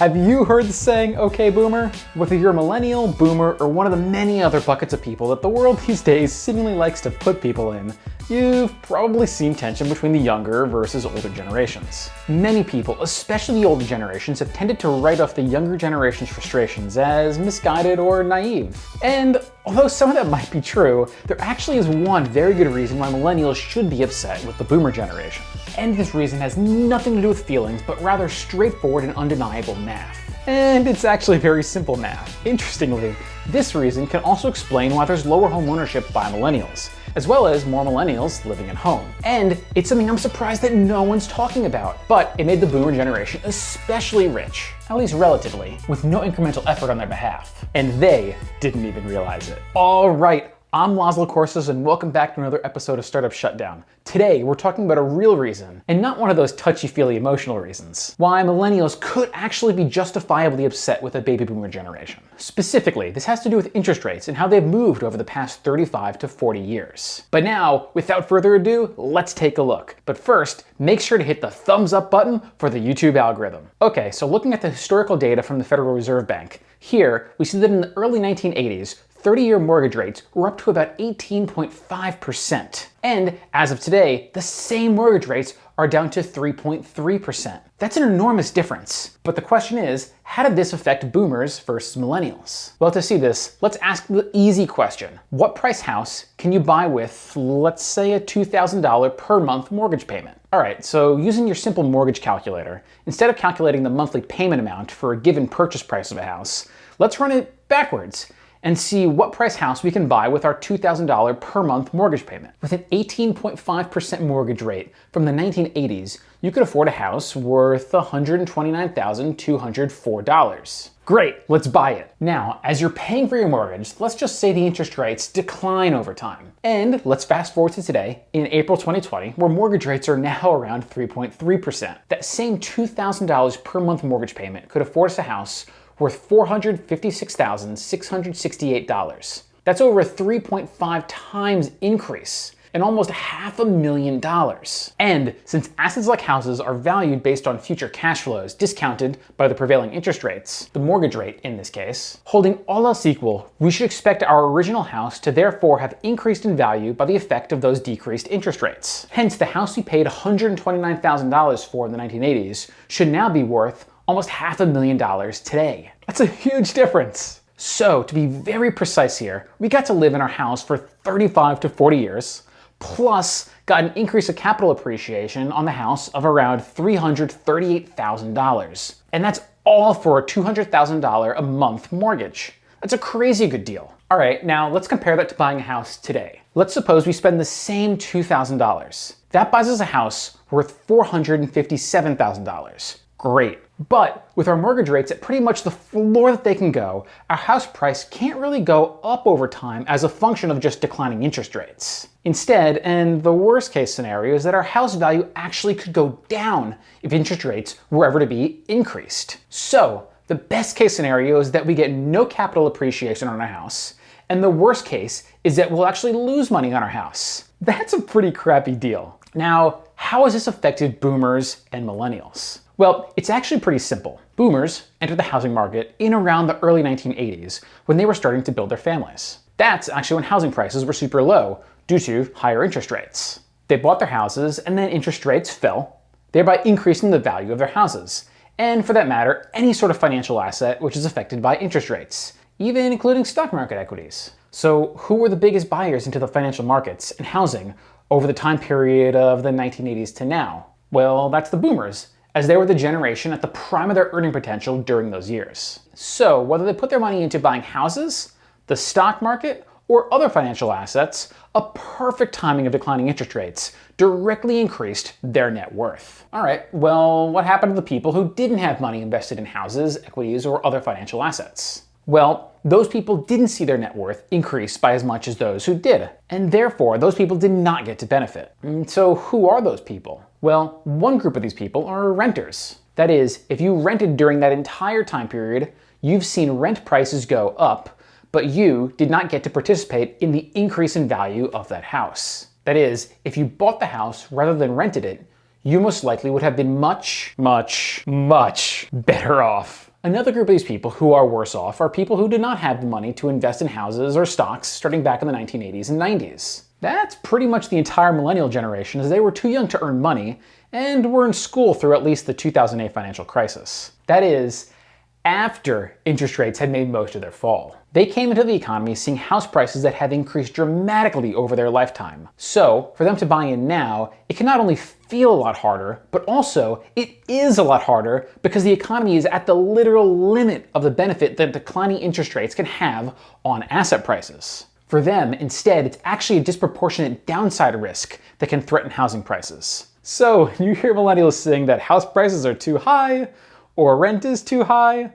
Have you heard the saying, okay boomer? Whether you're a millennial, boomer, or one of the many other buckets of people that the world these days seemingly likes to put people in, you've probably seen tension between the younger versus older generations. Many people, especially the older generations, have tended to write off the younger generation's frustrations as misguided or naive. And although some of that might be true, there actually is one very good reason why millennials should be upset with the boomer generation. And this reason has nothing to do with feelings, but rather straightforward and undeniable math. And it's actually very simple math. Interestingly, this reason can also explain why there's lower home ownership by millennials, as well as more millennials living at home. And it's something I'm surprised that no one's talking about. But it made the boomer generation especially rich, at least relatively, with no incremental effort on their behalf. And they didn't even realize it. All right, I'm Laszlo Korsos and welcome back to another episode of Startup Shutdown. Today, we're talking about a real reason, and not one of those touchy-feely emotional reasons, why millennials could actually be justifiably upset with the baby boomer generation. Specifically, this has to do with interest rates and how they've moved over the past 35 to 40 years. But now, without further ado, let's take a look. But first, make sure to hit the thumbs up button for the YouTube algorithm. Okay, so looking at the historical data from the Federal Reserve Bank, here we see that in the early 1980s, 30-year mortgage rates were up to about 18.5%. And as of today, the same mortgage rates are down to 3.3%. That's an enormous difference. But the question is, how did this affect boomers versus millennials? Well, to see this, let's ask the easy question. What price house can you buy with, let's say, a $2,000 per month mortgage payment? All right, so using your simple mortgage calculator, instead of calculating the monthly payment amount for a given purchase price of a house, let's run it backwards and see what price house we can buy with our $2,000 per month mortgage payment. With an 18.5% mortgage rate from the 1980s, you could afford a house worth $129,204. Great, let's buy it. Now, as you're paying for your mortgage, let's just say the interest rates decline over time. And let's fast forward to today, in April 2020, where mortgage rates are now around 3.3%. That same $2,000 per month mortgage payment could afford us a house worth $456,668. That's over a 3.5 times increase and almost $500,000. And since assets like houses are valued based on future cash flows discounted by the prevailing interest rates, the mortgage rate in this case, holding all else equal, we should expect our original house to therefore have increased in value by the effect of those decreased interest rates. Hence, the house we paid $129,000 for in the 1980s should now be worth almost $500,000 today. That's a huge difference. So to be very precise here, we got to live in our house for 35 to 40 years, plus got an increase of capital appreciation on the house of around $338,000. And that's all for a $200,000 a month mortgage. That's a crazy good deal. All right, now let's compare that to buying a house today. Let's suppose we spend the same $2,000. That buys us a house worth $457,000. Great. But with our mortgage rates at pretty much the floor that they can go, our house price can't really go up over time as a function of just declining interest rates. Instead, and the worst case scenario is that our house value actually could go down if interest rates were ever to be increased. So the best case scenario is that we get no capital appreciation on our house, and the worst case is that we'll actually lose money on our house. That's a pretty crappy deal. Now, how has this affected boomers and millennials? Well, it's actually pretty simple. Boomers entered the housing market in around the early 1980s when they were starting to build their families. That's actually when housing prices were super low due to higher interest rates. They bought their houses and then interest rates fell, thereby increasing the value of their houses. And for that matter, any sort of financial asset which is affected by interest rates, even including stock market equities. So who were the biggest buyers into the financial markets and housing over the time period of the 1980s to now? Well, that's the boomers, as they were the generation at the prime of their earning potential during those years. So whether they put their money into buying houses, the stock market, or other financial assets, a perfect timing of declining interest rates directly increased their net worth. All right, well, what happened to the people who didn't have money invested in houses, equities, or other financial assets? Well, those people didn't see their net worth increase by as much as those who did, and therefore those people did not get to benefit. So who are those people? Well, one group of these people are renters. That is, if you rented during that entire time period, you've seen rent prices go up, but you did not get to participate in the increase in value of that house. That is, if you bought the house rather than rented it, you most likely would have been much, much, much better off. Another group of these people who are worse off are people who did not have the money to invest in houses or stocks starting back in the 1980s and 90s. That's pretty much the entire millennial generation, as they were too young to earn money and were in school through at least the 2008 financial crisis. That is, after interest rates had made most of their fall. They came into the economy seeing house prices that have increased dramatically over their lifetime. So, for them to buy in now, it can not only feel a lot harder, but also it is a lot harder because the economy is at the literal limit of the benefit that declining interest rates can have on asset prices. For them, instead, it's actually a disproportionate downside risk that can threaten housing prices. So, you hear millennials saying that house prices are too high, or rent is too high,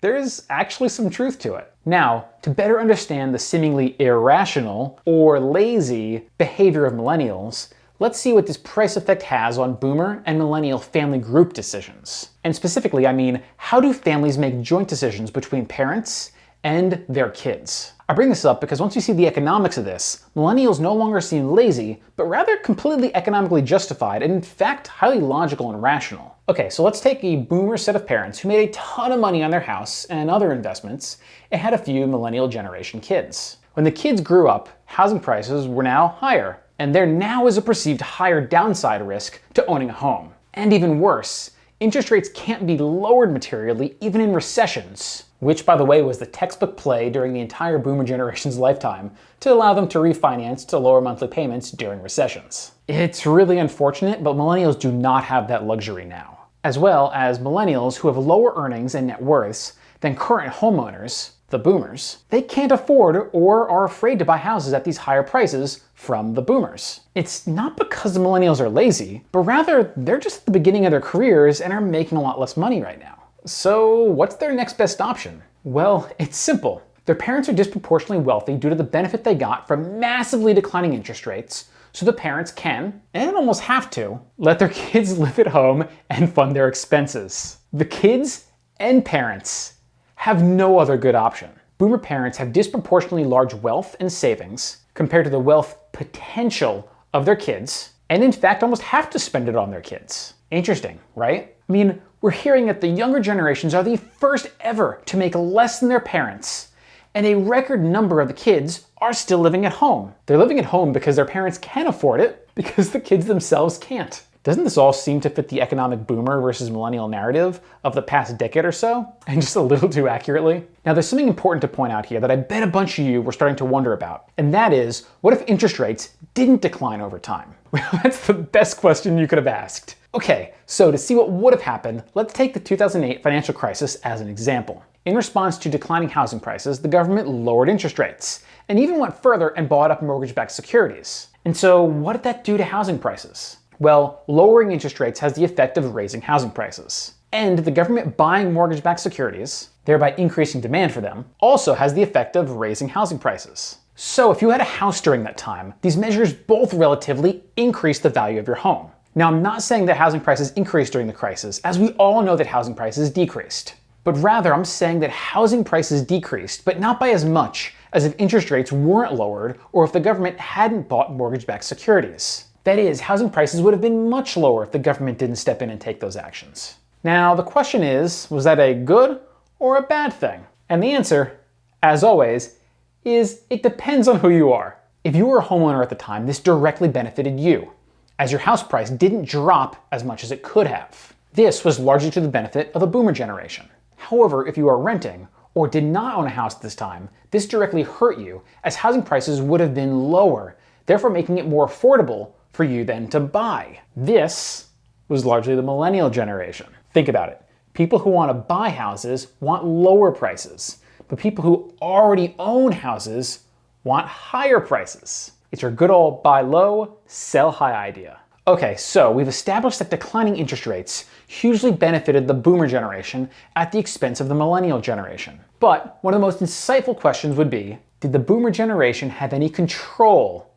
there's actually some truth to it. Now, to better understand the seemingly irrational or lazy behavior of millennials, let's see what this price effect has on boomer and millennial family group decisions. And specifically, I mean, how do families make joint decisions between parents and their kids? I bring this up because once you see the economics of this, millennials no longer seem lazy, but rather completely economically justified and in fact highly logical and rational. Okay, so let's take a boomer set of parents who made a ton of money on their house and other investments and had a few millennial generation kids. When the kids grew up, housing prices were now higher, and there now is a perceived higher downside risk to owning a home. And even worse, interest rates can't be lowered materially even in recessions, which by the way was the textbook play during the entire boomer generation's lifetime to allow them to refinance to lower monthly payments during recessions. It's really unfortunate, but millennials do not have that luxury now. As well as millennials who have lower earnings and net worths than current homeowners, the boomers, they can't afford or are afraid to buy houses at these higher prices from the boomers. It's not because the millennials are lazy, but rather they're just at the beginning of their careers and are making a lot less money right now. So what's their next best option? Well, it's simple. Their parents are disproportionately wealthy due to the benefit they got from massively declining interest rates, so the parents can, and almost have to, let their kids live at home and fund their expenses. The kids and parents have no other good option. Boomer parents have disproportionately large wealth and savings compared to the wealth potential of their kids, and in fact almost have to spend it on their kids. Interesting, right? I mean, we're hearing that the younger generations are the first ever to make less than their parents, and a record number of the kids are still living at home. They're living at home because their parents can afford it, because the kids themselves can't. Doesn't this all seem to fit the economic boomer versus millennial narrative of the past decade or so? And just a little too accurately? Now there's something important to point out here that I bet a bunch of you were starting to wonder about. And that is, what if interest rates didn't decline over time? Well, that's the best question you could have asked. Okay, so to see what would have happened, let's take the 2008 financial crisis as an example. In response to declining housing prices, the government lowered interest rates, and even went further and bought up mortgage-backed securities. And so what did that do to housing prices? Well, lowering interest rates has the effect of raising housing prices. And the government buying mortgage-backed securities, thereby increasing demand for them, also has the effect of raising housing prices. So if you had a house during that time, these measures both relatively increase the value of your home. Now, I'm not saying that housing prices increased during the crisis, as we all know that housing prices decreased. But rather, I'm saying that housing prices decreased, but not by as much as if interest rates weren't lowered or if the government hadn't bought mortgage-backed securities. That is, housing prices would have been much lower if the government didn't step in and take those actions. Now, the question is, was that a good or a bad thing? And the answer, as always, is it depends on who you are. If you were a homeowner at the time, this directly benefited you, as your house price didn't drop as much as it could have. This was largely to the benefit of the boomer generation. However, if you are renting or did not own a house at this time, this directly hurt you, as housing prices would have been lower, therefore making it more affordable for you then to buy. This was largely the millennial generation. Think about it. People who want to buy houses want lower prices, but people who already own houses want higher prices. It's your good old buy low, sell high idea. Okay, so we've established that declining interest rates hugely benefited the boomer generation at the expense of the millennial generation. But one of the most insightful questions would be, did the boomer generation have any control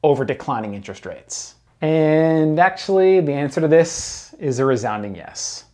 over declining interest rates? And actually, the answer to this is a resounding yes,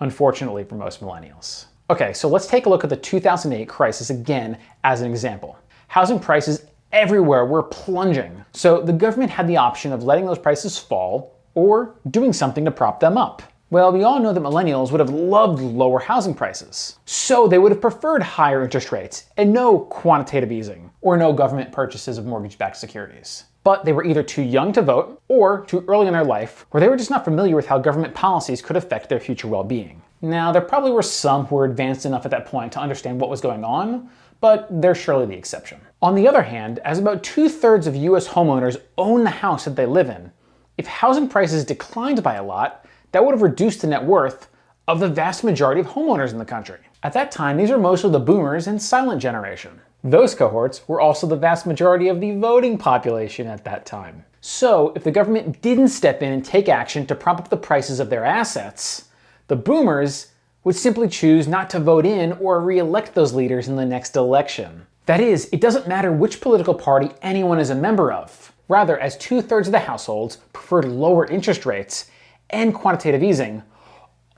unfortunately for most millennials. Okay, so let's take a look at the 2008 crisis again as an example. Housing prices everywhere were plunging, so the government had the option of letting those prices fall or doing something to prop them up? Well, we all know that millennials would have loved lower housing prices. So they would have preferred higher interest rates and no quantitative easing, or no government purchases of mortgage-backed securities. But they were either too young to vote or too early in their life, or they were just not familiar with how government policies could affect their future well-being. Now, there probably were some who were advanced enough at that point to understand what was going on, but they're surely the exception. On the other hand, as about 2/3 of US homeowners own the house that they live in, if housing prices declined by a lot, that would have reduced the net worth of the vast majority of homeowners in the country. At that time, these were mostly the boomers and silent generation. Those cohorts were also the vast majority of the voting population at that time. So, if the government didn't step in and take action to prop up the prices of their assets, the boomers would simply choose not to vote in or re-elect those leaders in the next election. That is, it doesn't matter which political party anyone is a member of. Rather, as 2/3 of the households preferred lower interest rates and quantitative easing,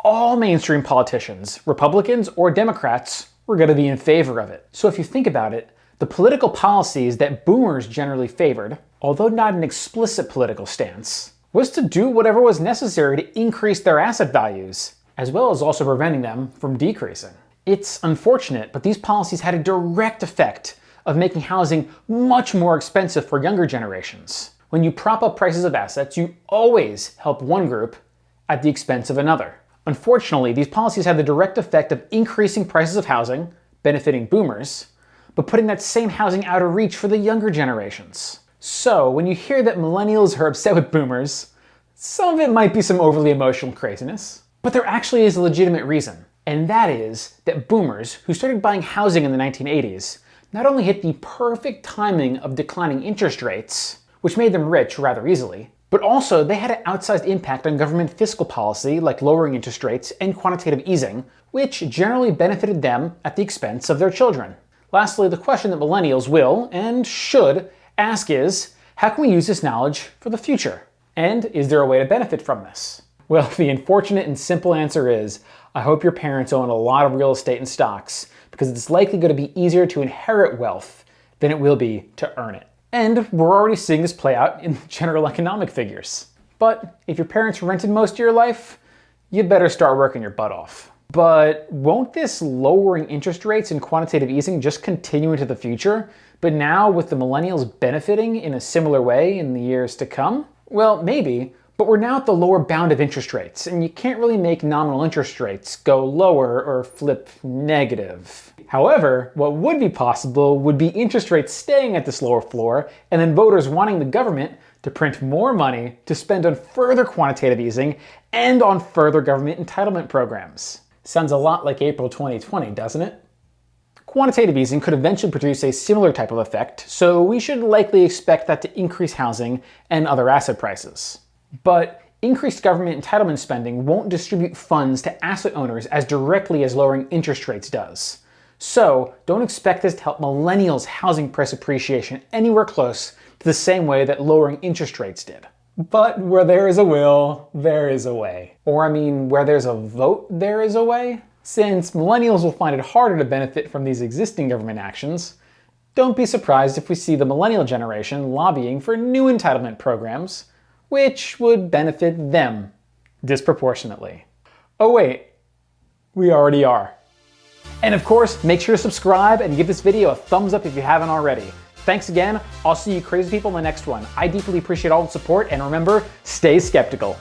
all mainstream politicians, Republicans or Democrats, were going to be in favor of it. So if you think about it, the political policies that boomers generally favored, although not an explicit political stance, was to do whatever was necessary to increase their asset values, as well as also preventing them from decreasing. It's unfortunate, but these policies had a direct effect of making housing much more expensive for younger generations. When you prop up prices of assets, you always help one group at the expense of another. Unfortunately, these policies had the direct effect of increasing prices of housing, benefiting boomers, but putting that same housing out of reach for the younger generations. So, when you hear that millennials are upset with boomers, some of it might be some overly emotional craziness, but there actually is a legitimate reason, and that is that boomers, who started buying housing in the 1980s, not only hit the perfect timing of declining interest rates, which made them rich rather easily, but also they had an outsized impact on government fiscal policy like lowering interest rates and quantitative easing, which generally benefited them at the expense of their children. Lastly, the question that millennials will, and should, ask is, how can we use this knowledge for the future? And is there a way to benefit from this? Well, the unfortunate and simple answer is, I hope your parents own a lot of real estate and stocks, because it's likely going to be easier to inherit wealth than it will be to earn it. And we're already seeing this play out in general economic figures. But if your parents rented most of your life, you better start working your butt off. But won't this lowering interest rates and quantitative easing just continue into the future, but now with the millennials benefiting in a similar way in the years to come? Well, maybe, but we're now at the lower bound of interest rates, and you can't really make nominal interest rates go lower or flip negative. However, what would be possible would be interest rates staying at this lower floor, and then voters wanting the government to print more money to spend on further quantitative easing and on further government entitlement programs. Sounds a lot like April 2020, doesn't it? Quantitative easing could eventually produce a similar type of effect, so we should likely expect that to increase housing and other asset prices. But increased government entitlement spending won't distribute funds to asset owners as directly as lowering interest rates does. So don't expect this to help millennials' housing price appreciation anywhere close to the same way that lowering interest rates did. But where there is a will, there is a way. Or where there's a vote, there is a way. Since millennials will find it harder to benefit from these existing government actions, don't be surprised if we see the millennial generation lobbying for new entitlement programs, which would benefit them disproportionately. Oh wait, we already are. And of course, make sure to subscribe and give this video a thumbs up if you haven't already. Thanks again. I'll see you crazy people in the next one. I deeply appreciate all the support, and remember, stay skeptical.